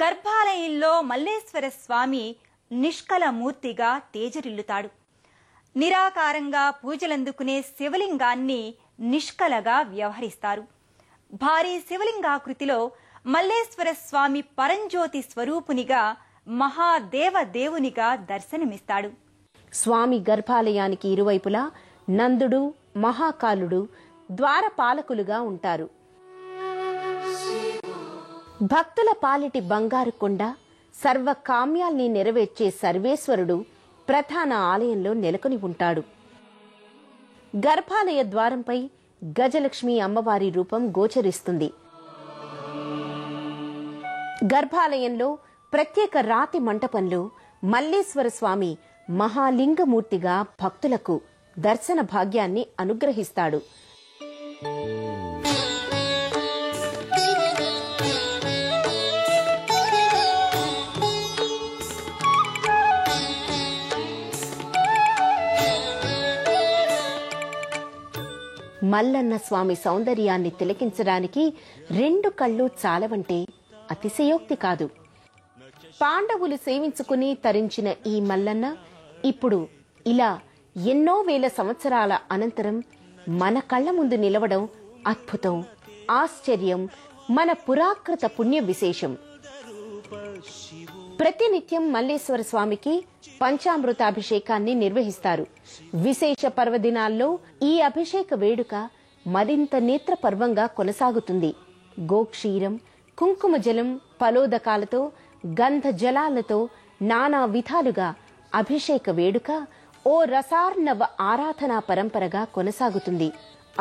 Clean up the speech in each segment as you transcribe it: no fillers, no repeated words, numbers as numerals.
గర్భాలయంలో మల్లేశ్వర స్వామి నిష్కల మూర్తిగా తేజరిల్లుతాడు. నిరాకారంగా పూజలందుకునే శివలింగాన్ని నిష్కలగా వ్యవహరిస్తారు. భారీ శివలింగాకృతిలో మల్లేశ్వర స్వామి పరంజ్యోతి స్వరూపునిగా మహాదేవదేవునిగా దర్శనమిస్తాడు. స్వామి గర్భాలయానికి ఇరువైపులా నందుడు, మహాకాలుడు ద్వారపాలకులుగా ఉంటారు. భక్తుల పాలిటి బంగారు కొండ, సర్వకామ్యాల్ని నెరవేర్చే సర్వేశ్వరుడు ప్రధాన ఆలయంలో నెలకొని ఉంటాడు. గర్భాలయ ద్వారంపై గజలక్ష్మి అమ్మవారి రూపం గోచరిస్తుంది. గర్భాలయంలో ప్రత్యేక రాతి మంటపంలో మల్లేశ్వర స్వామి మహాలింగమూర్తిగా భక్తులకు దర్శన భాగ్యాన్ని అనుగ్రహిస్తాడు. మల్లన్న స్వామి సౌందర్యాన్ని తిలకించడానికి 2 కళ్ళు చాలవంటే అతిశయోక్తి కాదు. పాండవులు సేవించుకుని తరించిన ఈ మల్లన్న ఇప్పుడు ఇలా ఎన్నో వేల సంవత్సరాల అనంతరం మన కళ్ల ముందు నిలవడం అద్భుతం, ఆశ్చర్యం, మన పురాకృత పుణ్య విశేషం. ప్రతినిత్యం మల్లేశ్వర స్వామికి పంచామృతాభిషేకాన్ని నిర్వహిస్తారు. విశేష పర్వదినాల్లో ఈ అభిషేక వేడుక మరింత నేత్రపర్వంగా కొనసాగుతుంది. గోక్షీరం, కుంకుమ జలం, ఫలోదకాలతో, గంధ జలాలతో నానా విధాలుగా అభిషేక వేడుక ఓ రసార్ణవ ఆరాధనా పరంపరగా కొనసాగుతుంది.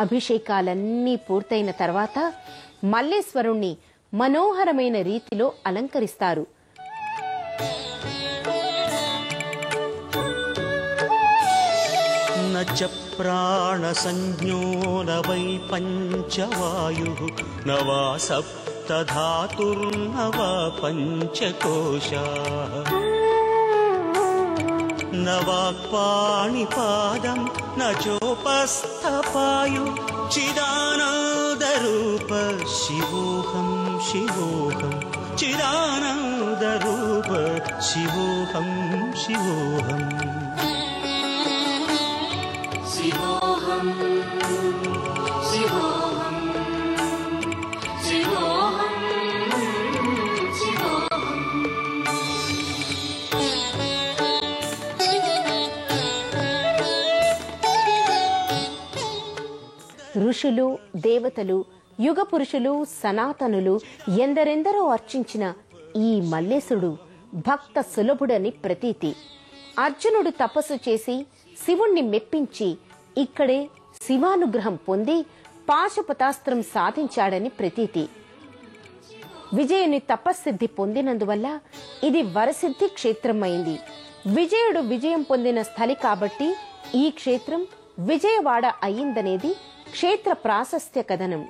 అభిషేకాలన్నీ పూర్తయిన తర్వాత మల్లేశ్వరుణ్ణి మనోహరమైన రీతిలో అలంకరిస్తారు. न च प्राणसंज्ञो न वै पञ्चवायुः न वा सप्तधातुर्न वा पञ्चकोशाः न वाक्पाणिपादं न चोपस्थपायु चिदानन्दरूप शिवोऽहं शिवोऽहं चिदानन्दरूप शिवोऽहं शिवोऽहम् शिवोऽहं शिवोऽहं शिवोऽहं शिवोऽहम् ఋషులు, దేవతలు, యుగ పురుషులు, సనాతనులు ఎందరెందరో అర్చించిన ఈ మల్లేశుడు భక్త సులభుడని ప్రతీతి. అర్జునుడు తపస్సు చేసి శివుణ్ణి మెప్పించి ఇక్కడే శివానుగ్రహం పొంది పాశుపతాస్త్రం సాధించాడని ప్రతీతి. విజయుని తపస్సిద్ధి పొందినందువల్ల ఇది వరసిద్ధి క్షేత్రం అయింది. విజయుడు విజయం పొందిన స్థలి కాబట్టి ఈ క్షేత్రం విజయవాడ అయిందనేది క్షేత్ర ప్రాశస్త్య కథనం.